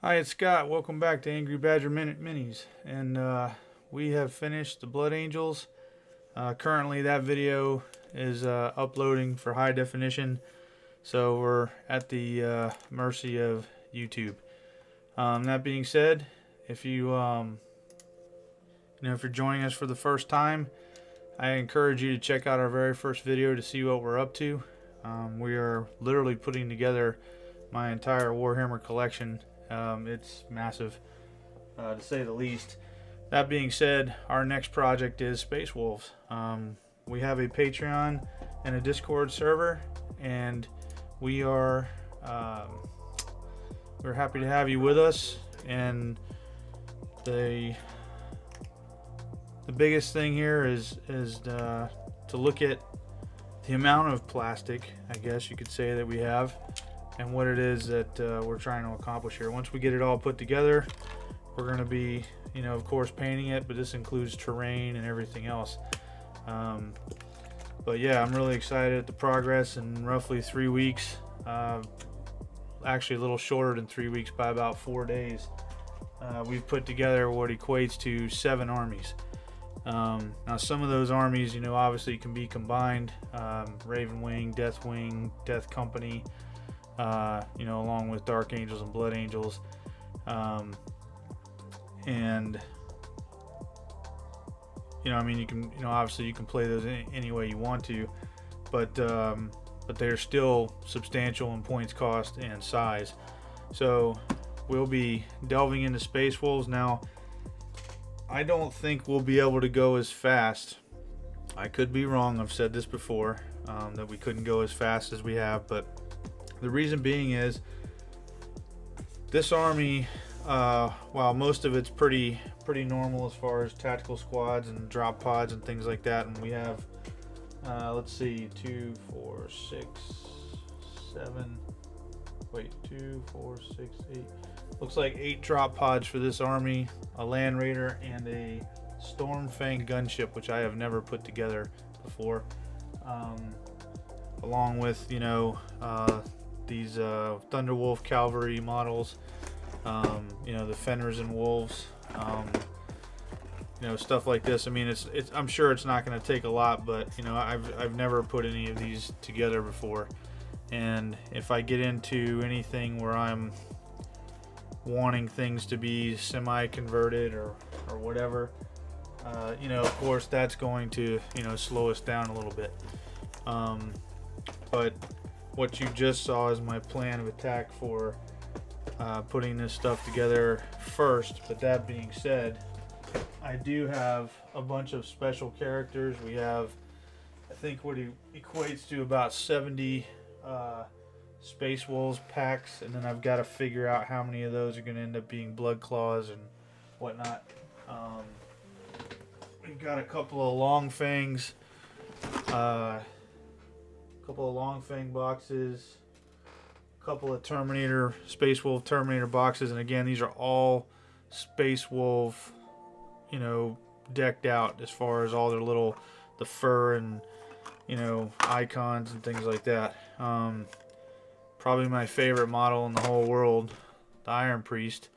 Hi, it's Scott. Welcome back to Angry Badger Minis. And we have finished the Blood Angels. Currently, that video is uploading for high definition, so we're at the mercy of YouTube. That being said, if if you're joining us for the first time, I encourage you to check out our very first video to see what we're up to. We are literally putting together my entire Warhammer collection. It's massive, to say the least. That being said, our next project is Space Wolves. We have a Patreon and a Discord server, and we're happy to have you with us. And the biggest thing here is to look at the amount of plastic, I guess you could say, that we have, and what it is that we're trying to accomplish here. Once we get it all put together, we're going to be, of course, painting it, but this includes terrain and everything else. But yeah, I'm really excited at the progress. In roughly 3 weeks, actually a little shorter than 3 weeks, by about 4 days, we've put together what equates to 7 armies. Now some of those armies, obviously can be combined. Raven Wing, Death Wing, Death Company, along with Dark Angels and Blood Angels. And you can, obviously you can play those any way you want to, but they're still substantial in points, cost, and size. So we'll be delving into Space Wolves. Now, I don't think we'll be able to go as fast. I could be wrong. I've said this before, that we couldn't go as fast as we have, but the reason being is this army, while most of it's pretty normal as far as tactical squads and drop pods and things like that, and we have, let's see, 2, 4, 6, 7, wait, 2, 4, 6, 8, looks like 8 drop pods for this army, a Land Raider, and a Stormfang gunship, which I have never put together before, along with, these Thunderwolf cavalry models, the Fenris and Wolves, stuff like this. I mean, it's I'm sure it's not going to take a lot, but I've never put any of these together before, and if I get into anything where I'm wanting things to be semi-converted or whatever, of course that's going to slow us down a little bit. But what you just saw is my plan of attack for putting this stuff together first. But that being said, I do have a bunch of special characters. We have, I think, what equates to about 70 Space Wolves packs, and then I've got to figure out how many of those are going to end up being Blood Claws and whatnot. We've got a couple of Long Fangs, boxes, a couple of Space Wolf Terminator boxes, and again, these are all Space Wolf, decked out as far as all the fur and icons and things like that. Probably my favorite model in the whole world, the Iron Priest,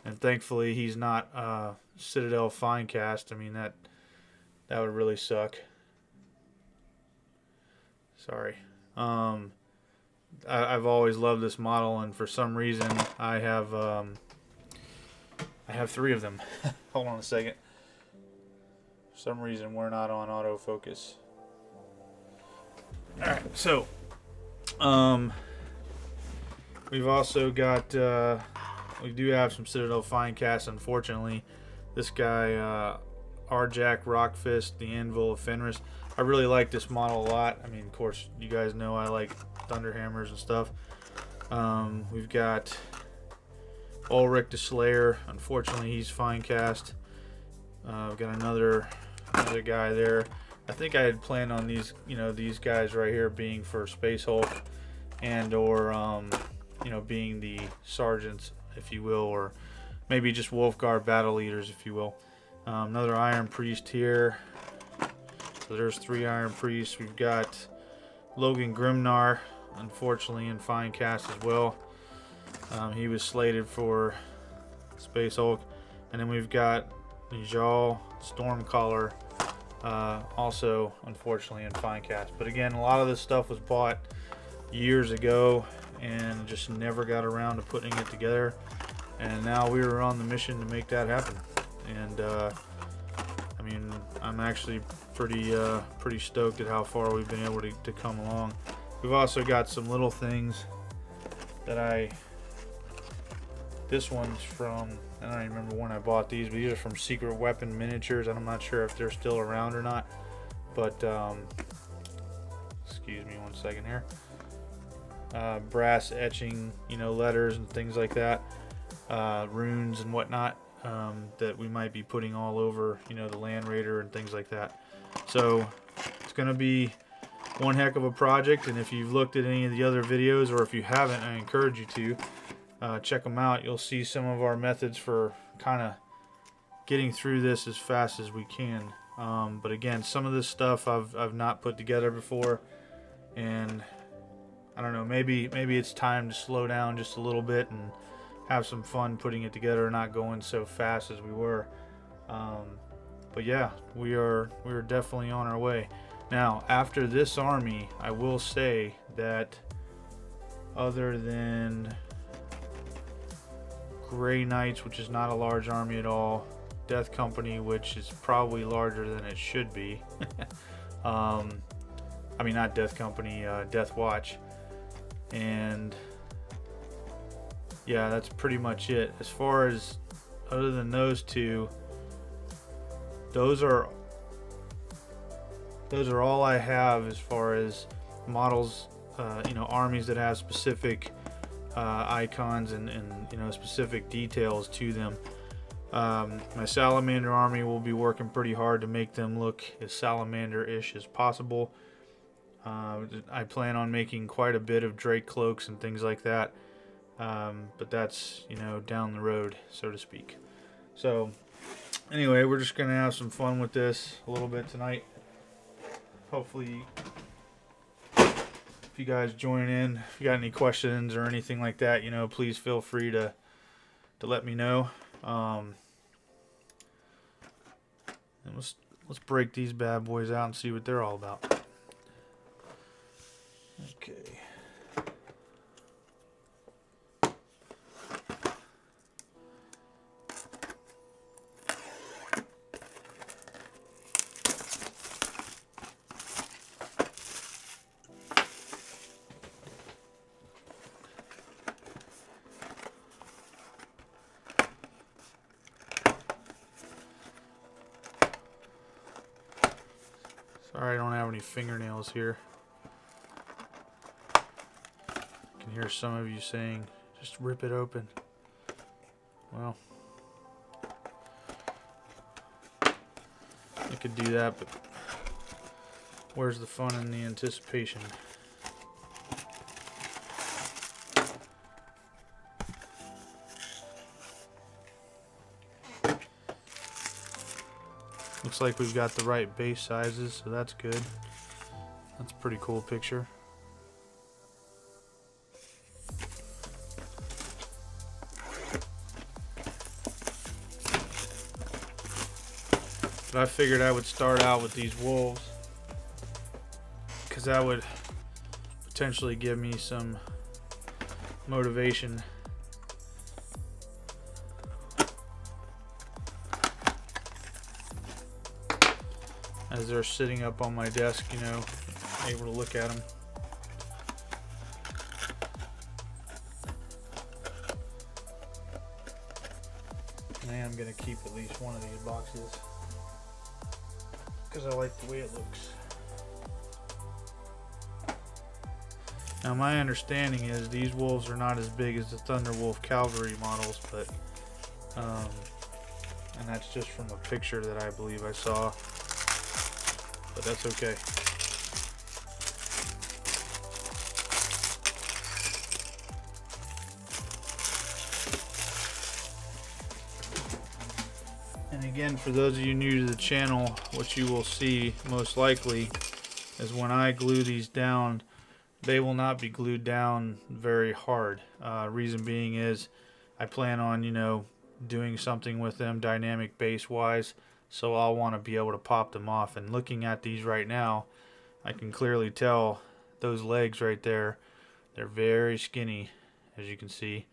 and thankfully he's not Citadel Finecast. I mean, that would really suck. Sorry. I've always loved this model, and for some reason I have 3 of them. Hold on a second. For some reason we're not on autofocus. Alright, so we've also got we do have some Citadel Finecast. Unfortunately, this guy, Arjak Rockfist, the Anvil of Fenris. I really like this model a lot. I mean, of course, you guys know I like Thunderhammers and stuff. We've got Ulrich the Slayer. Unfortunately, he's Finecast. We've got another guy there. I think I had planned on these, these guys right here being for Space Hulk, and or being the sergeants, if you will, or maybe just Wolfguard battle leaders, if you will. Another Iron Priest here. So there's 3 Iron Priests. We've got Logan Grimnar, unfortunately in Finecast as well. He was slated for Space Hulk, and then we've got Nijal, Stormcaller, also unfortunately in fine cast. But again, a lot of this stuff was bought years ago and just never got around to putting it together, and now we were on the mission to make that happen. And I mean, I'm actually pretty stoked at how far we've been able to come along. We've also got some little things that this one's from, I don't even remember when I bought these, but these are from Secret Weapon Miniatures, and I'm not sure if they're still around or not. But excuse me one second here. Brass etching, you know, letters and things like that, runes and whatnot, that we might be putting all over, you know, the Land Raider and things like that. So it's going to be one heck of a project, and if you've looked at any of the other videos, or if you haven't, I encourage you to check them out. You'll see some of our methods for kind of getting through this as fast as we can. But again, some of this stuff I've not put together before, and I don't know, maybe it's time to slow down just a little bit and have some fun putting it together, not going so fast as we were. But yeah, we're definitely on our way. Now, after this army, I will say that other than Grey Knights, which is not a large army at all, Death Company, which is probably larger than it should be, I mean, not Death Company, Death Watch, and yeah, that's pretty much it. As far as other than those two, those are all I have as far as models, you know, armies that have specific icons and you know, specific details to them. My Salamander army will be working pretty hard to make them look as Salamander-ish as possible. I plan on making quite a bit of Drake cloaks and things like that, but that's, you know, down the road, so to speak. So anyway, we're just gonna have some fun with this a little bit tonight. Hopefully, if you guys join in, if you got any questions or anything like that, you know, please feel free to let me know. And let's break these bad boys out and see what they're all about. Okay. Sorry, I don't have any fingernails here. I can hear some of you saying, just rip it open. Well, I could do that, but where's the fun and the anticipation? Looks like we've got the right base sizes, so that's good. That's a pretty cool picture. But I figured I would start out with these wolves, because that would potentially give me some motivation. As they're sitting up on my desk, you know, able to look at them. And I am going to keep at least one of these boxes, because I like the way it looks. Now, my understanding is these wolves are not as big as the Thunderwolf cavalry models, but and that's just from a picture that I believe I saw. But that's okay. And again, for those of you new to the channel, what you will see most likely is when I glue these down, they will not be glued down very hard. Reason being is I plan on, you know, doing something with them dynamic base wise, so I'll want to be able to pop them off. And looking at these right now, I can clearly tell those legs right there, they're very skinny, as you can see.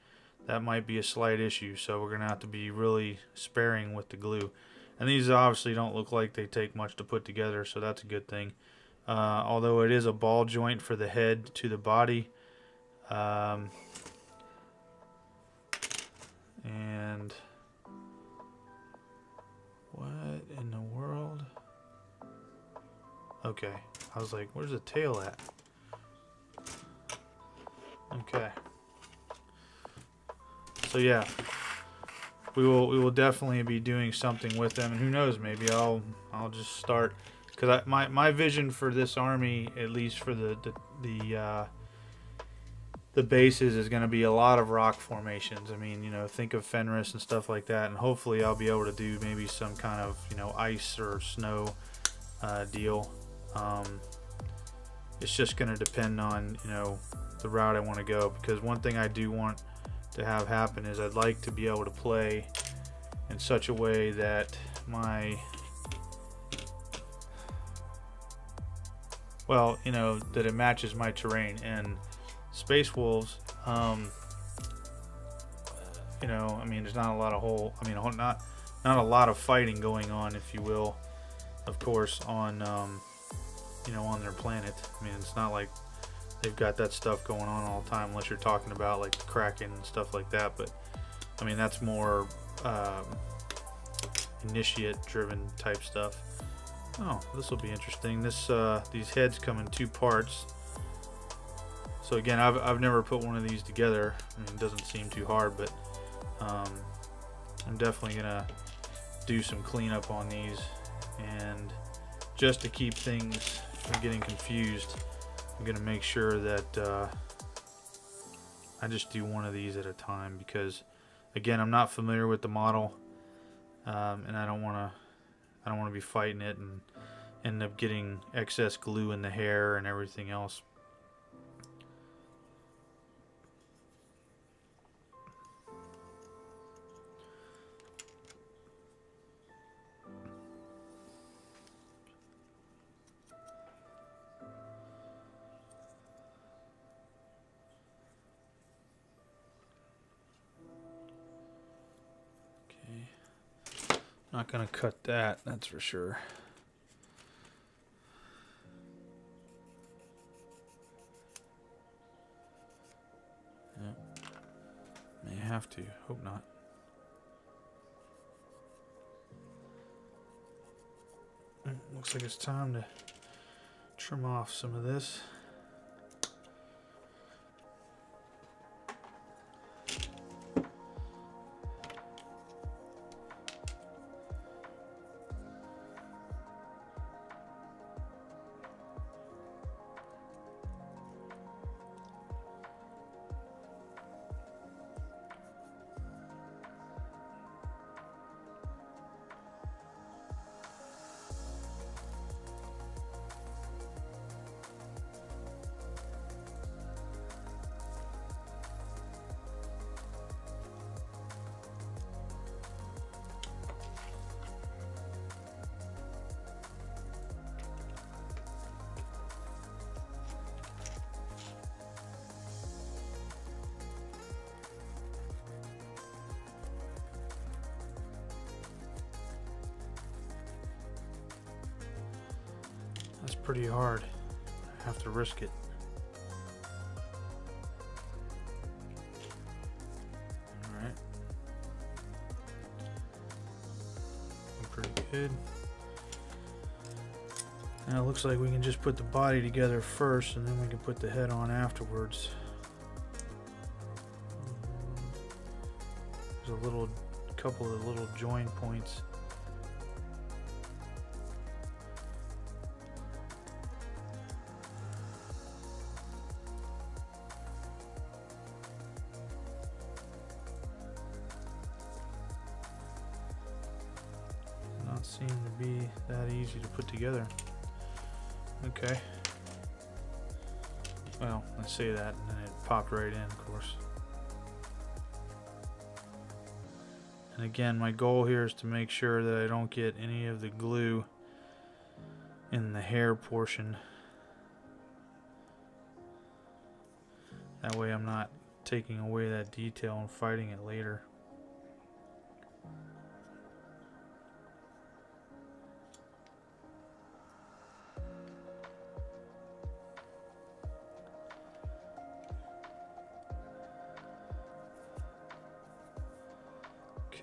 That might be a slight issue, so we're gonna have to be really sparing with the glue. And these obviously don't look like they take much to put together, so that's a good thing. Although it is a ball joint for the head to the body. And what in the world? Okay, I was like, where's the tail at? Okay. So yeah, we will definitely be doing something with them, and who knows, maybe I'll just start, because my vision for this army, at least for the bases, is going to be a lot of rock formations. I mean, you know, think of Fenris and stuff like that, and hopefully I'll be able to do maybe some kind of, you know, ice or snow deal. It's just going to depend on, you know, the route I want to go, because one thing I do want to have happen is I'd like to be able to play in such a way that that it matches my terrain. And Space Wolves, you know, I mean, there's not a lot of not a lot of fighting going on, if you will, of course, on you know, on their planet. I mean, it's not like they've got that stuff going on all the time, unless you're talking about like the Kraken and stuff like that. But I mean, that's more initiate driven type stuff. Oh, this will be interesting. These heads come in 2 parts. So again, I've never put one of these together. I mean, it doesn't seem too hard, but I'm definitely gonna do some cleanup on these, and just to keep things from getting confused, I'm gonna make sure that I just do one of these at a time, because again, I'm not familiar with the model, and I don't want to be fighting it and end up getting excess glue in the hair and everything else. Not gonna cut that, that's for sure. Yep. May have to, hope not. Looks like it's time to trim off some of this. That's pretty hard. I have to risk it. Alright. Pretty good. Now it looks like we can just put the body together first, and then we can put the head on afterwards. There's a couple of little join points. Seem to be that easy to put together. Okay. Well, I say that, and then it popped right in, of course. And And again, my goal here is to make sure that I don't get any of the glue in the hair portion. That way I'm not taking away that detail and fighting it later.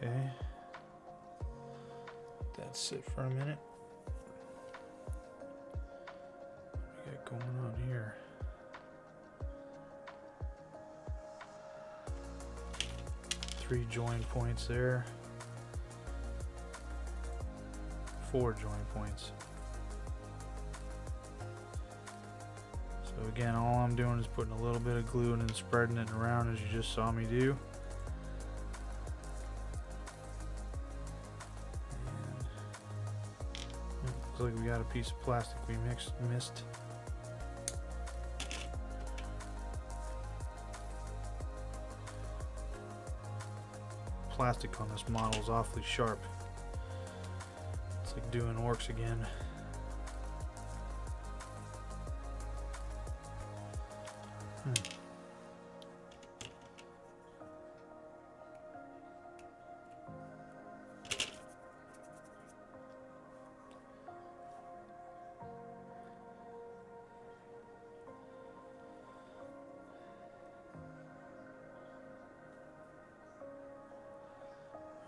Okay, that's sit for a minute. What we got going on here? Three join points there. 4 join points. So again, all I'm doing is putting a little bit of glue and then spreading it around as you just saw me do. Looks like we got a piece of plastic we missed. Plastic on this model is awfully sharp. It's like doing orcs again.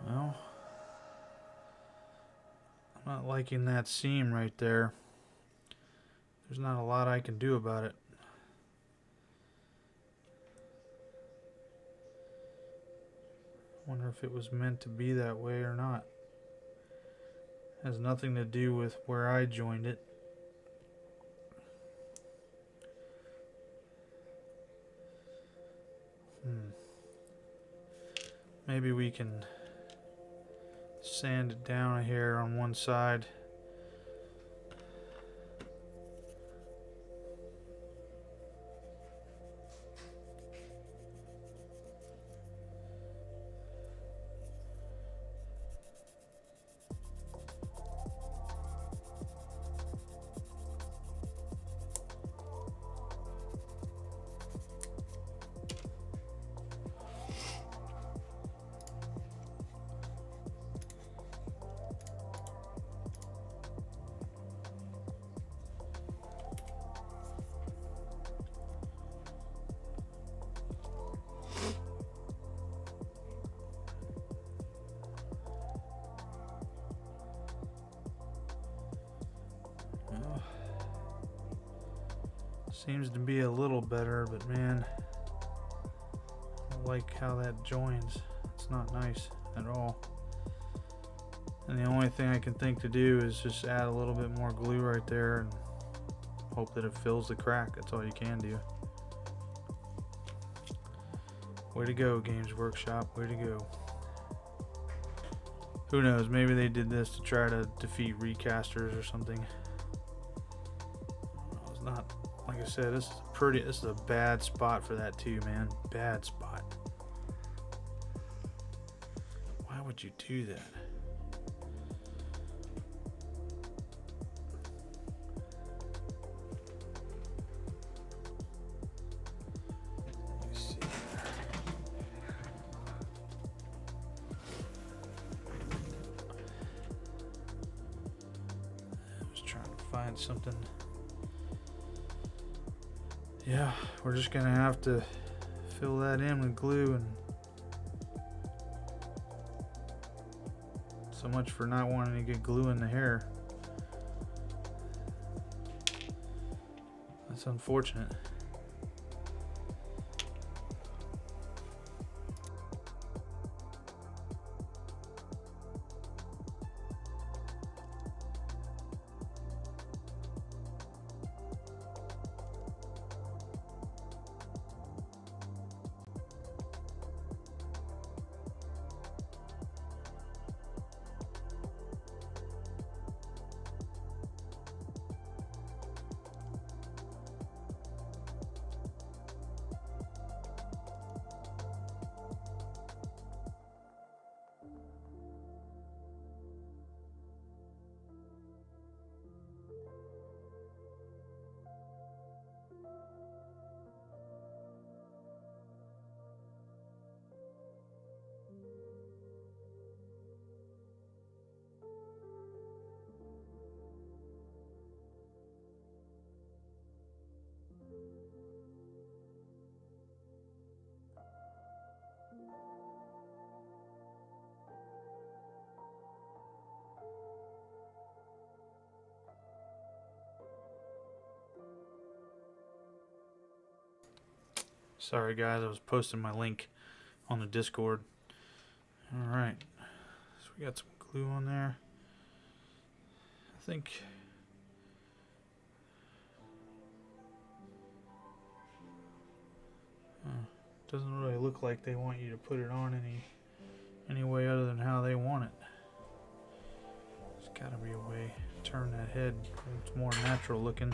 Well, I'm not liking that seam right there. There's not a lot I can do about it. Wonder if it was meant to be that way or not. Has nothing to do with where I joined it. Maybe we can sand it down here on one side. Seems to be a little better, but man, I don't like how that joins. It's not nice at all. And the only thing I can think to do is just add a little bit more glue right there and hope that it fills the crack. That's all you can do. Way to go, Games Workshop. Way to go. Who knows? Maybe they did this to try to defeat recasters or something. It's not. Like I said, this is a bad spot for that too, man. Bad spot. Why would you do that? Let me see. I was trying to find something. Yeah, we're just gonna have to fill that in with glue, and so much for not wanting to get glue in the hair. That's unfortunate. Sorry guys, I was posting my link on the Discord. Alright, so we got some glue on there. I think doesn't really look like they want you to put it on any way other than how they want it. There's gotta be a way to turn that head so it's more natural looking.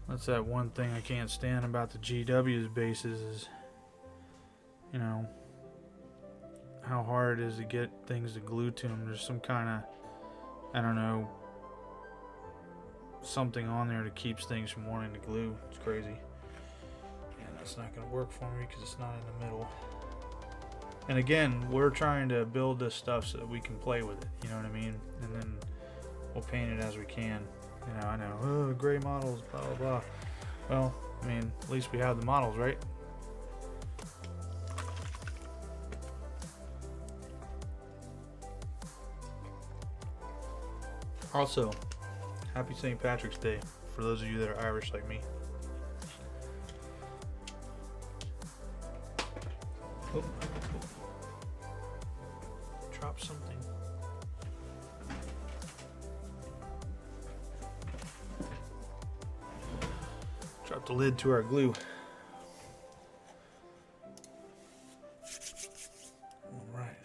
That's that one thing I can't stand about the GW's bases is, you know, how hard it is to get things to glue to them. There's some kind of, I don't know, something on there that keeps things from wanting to glue. It's crazy. And that's not going to work for me because it's not in the middle. And again, we're trying to build this stuff so that we can play with it, you know what I mean? And then we'll paint it as we can. You know, I know, oh, gray models, blah, blah, blah. Well, I mean, at least we have the models, right? Also, happy St. Patrick's Day for those of you that are Irish like me. Oh. Drop something. Drop the lid to our glue. Alright.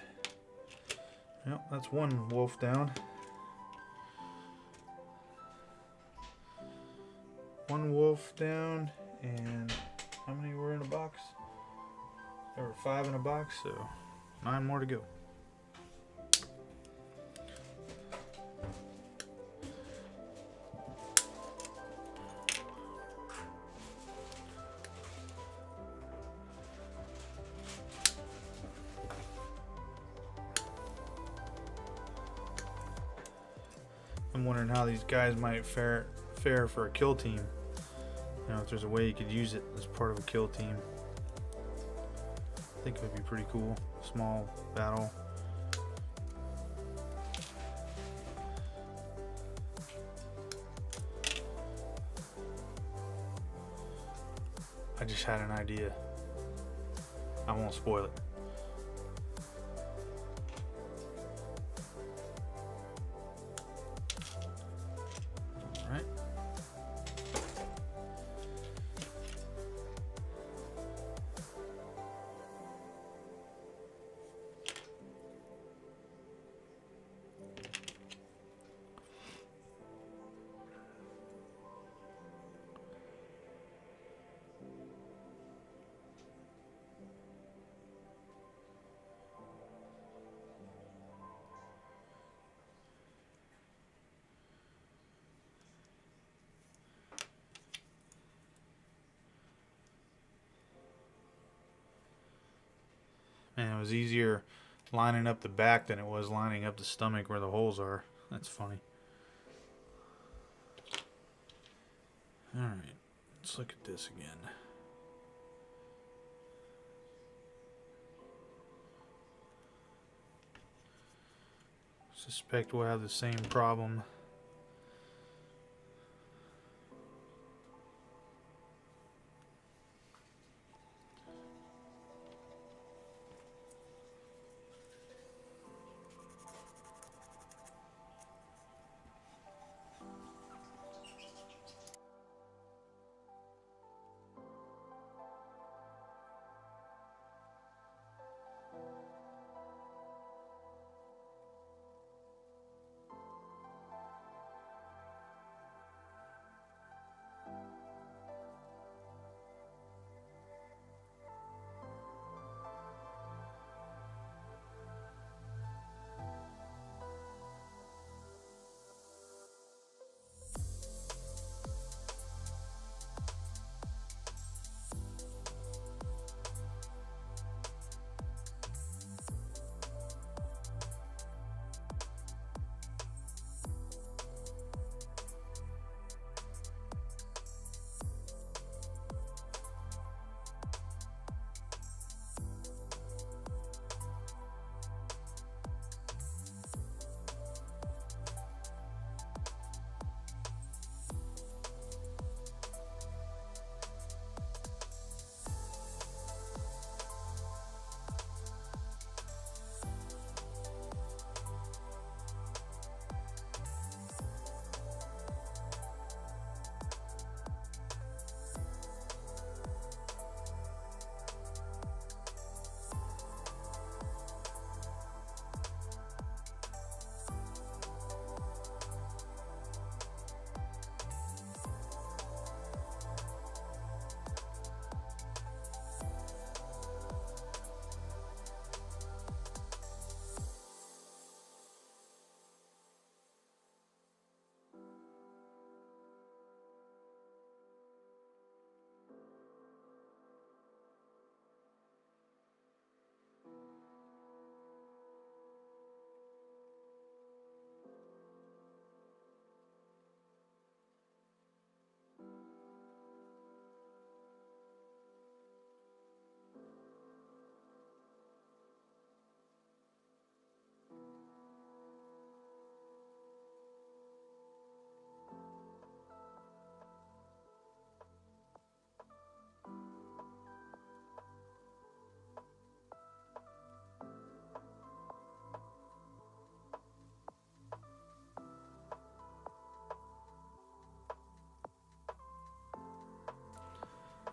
Yep, that's one wolf down. One wolf down, and how many were in a box? There were 5 in a box, so 9 more to go. I'm wondering how these guys might fare for a kill team. You know, if there's a way you could use it as part of a kill team. I think it would be pretty cool. Small battle. I just had an idea. I won't spoil it. Alright. And it was easier lining up the back than it was lining up the stomach where the holes are. That's funny. Alright, let's look at this again. Suspect we'll have the same problem.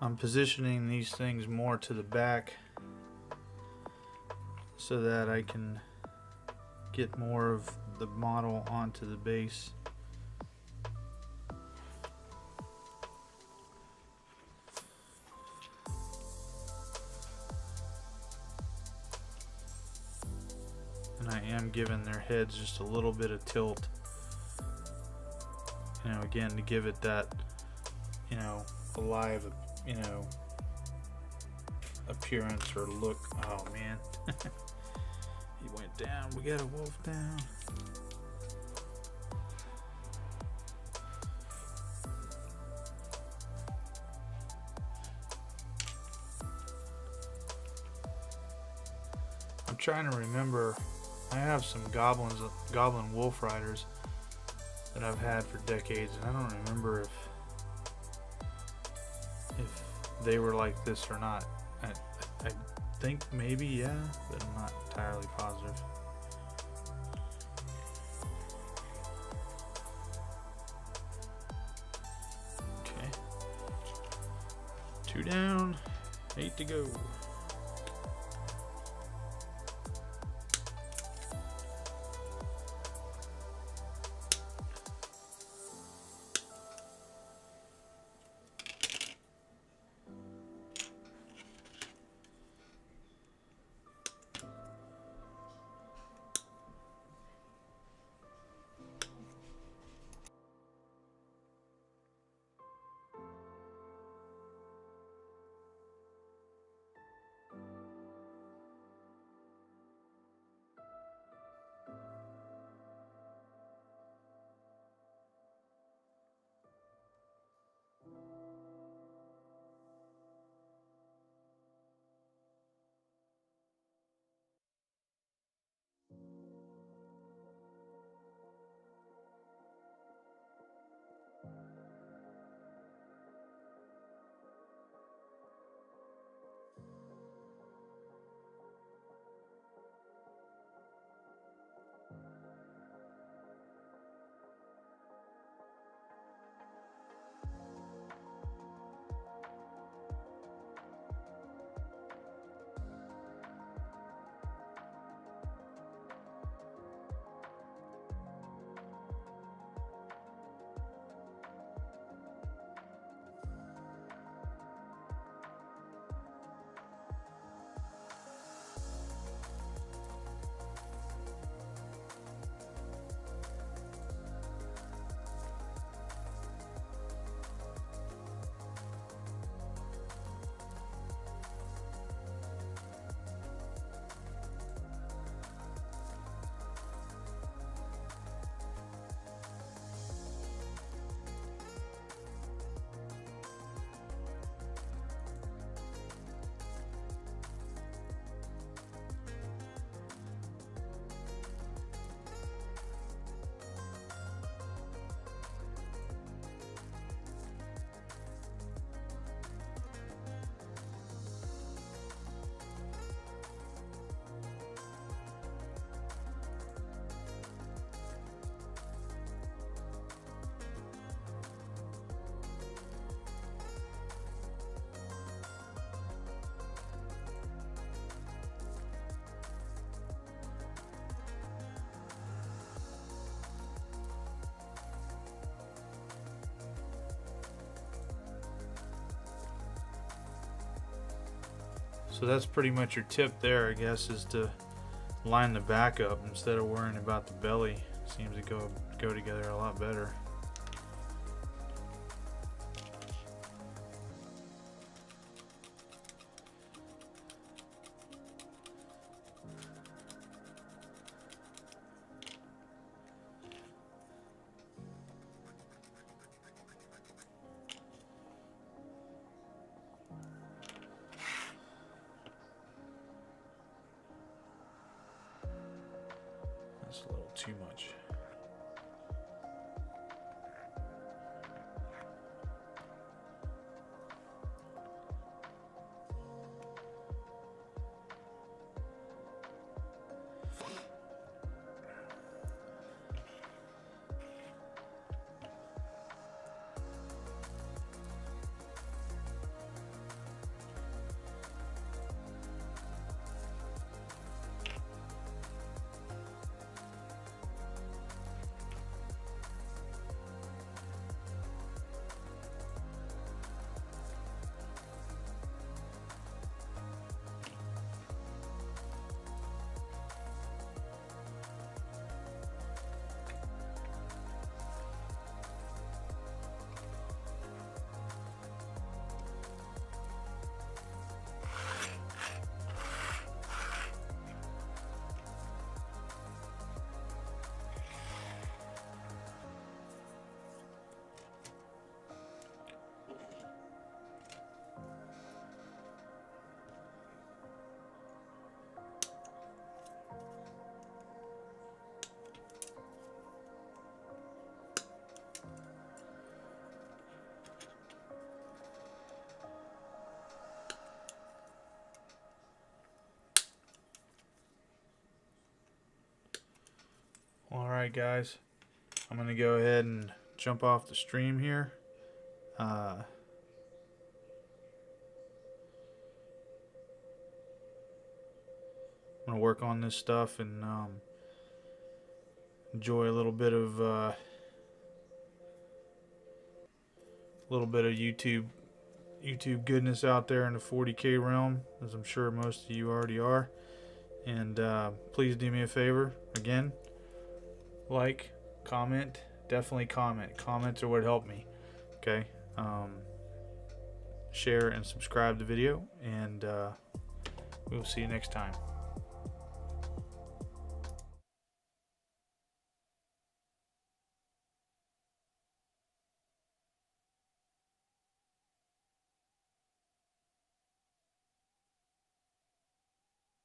I'm positioning these things more to the back so that I can get more of the model onto the base. And I am giving their heads just a little bit of tilt, you know, again to give it that, you know, alive, you know, appearance or look. Oh man. He went down. We got a wolf down. I'm trying to remember. I have some goblin wolf riders that I've had for decades, and I don't remember if they were like this or not. I think maybe, yeah, but I'm not entirely positive. Okay. 2 down, 8 to go. So that's pretty much your tip there, I guess, is to line the back up instead of worrying about the belly. Seems to go together a lot better. That's a little too much. Alright guys, I'm going to go ahead and jump off the stream here. I'm going to work on this stuff and enjoy a little bit of YouTube goodness out there in the 40K realm, as I'm sure most of you already are. And please do me a favor, again, like, comment, definitely comment. Comments are what help me. Okay, share and subscribe the video, and we'll see you next time.